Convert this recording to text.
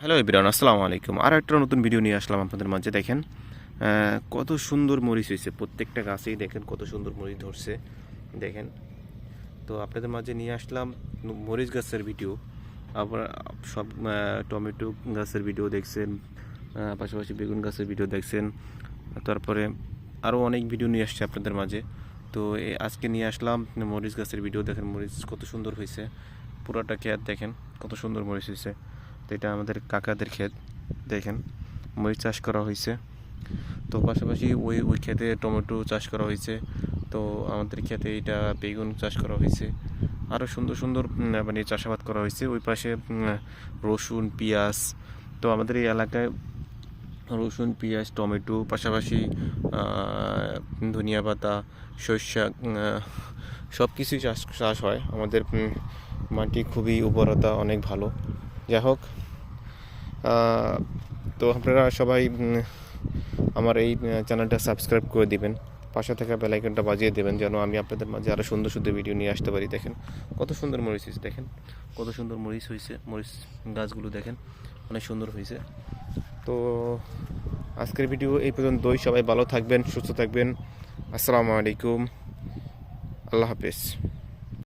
Hello everyone, আসসালামু আলাইকুম। আর একটা নতুন ভিডিও নিয়ে আসলাম আপনাদের মাঝে। দেখেন কত সুন্দর মরিচ হয়েছে, প্রত্যেকটা গাছেই দেখেন কত সুন্দর মরিচ ধরছে। দেখেন, তো আপনাদের মাঝে নিয়ে আসলাম মরিচ গাছের ভিডিও। আবার সব টমেটো গাছের ভিডিও দেখছেন, পাশাপাশি বেগুন গাছের ভিডিও দেখছেন, তারপরে আরও অনেক ভিডিও নিয়ে আসছে আপনাদের মাঝে। তো আজকে নিয়ে আসলাম মরিচ গাছের ভিডিও। দেখেন মরিচ কত সুন্দর হয়েছে, পুরোটা ক্ষেত দেখেন কত সুন্দর মরিচ হয়েছে। তো এটা আমাদের কাকাদের ক্ষেত, দেখেন মরিচ চাষ করা হয়েছে। তো পাশাপাশি ওই ক্ষেতে টমেটো চাষ করা হয়েছে। তো আমাদের ক্ষেতে এটা বেগুন চাষ করা হয়েছে। আরও সুন্দর সুন্দর মানে চাষাবাদ করা হয়েছে। ওই পাশে রসুন, পেঁয়াজ। তো আমাদের এই এলাকায় রসুন, পেঁয়াজ, টমেটো, পাশাপাশি ধনিয়া পাতা, সরিষা, সব কিছুই চাষ হয়। আমাদের মাটি খুবই উর্বরতা অনেক ভালো। যাই হোক, তো আপনারা সবাই আমার এই চ্যানেলটা সাবস্ক্রাইব করে দিবেন, পাশে থাকা বেল আইকনটা বাজিয়ে দেবেন, যেন আমি আপনাদের মাঝে আরও সুন্দর সুন্দর ভিডিও নিয়ে আসতে পারি। দেখেন কত সুন্দর মরিচ হয়েছে, দেখেন কত সুন্দর মরিচ হয়েছে। মরিচ গাছগুলো দেখেন অনেক সুন্দর হয়েছে। তো আজকের ভিডিও এই পর্যন্তই। সবাই ভালো থাকবেন, সুস্থ থাকবেন। আসসালামু আলাইকুম, আল্লাহ হাফেজ।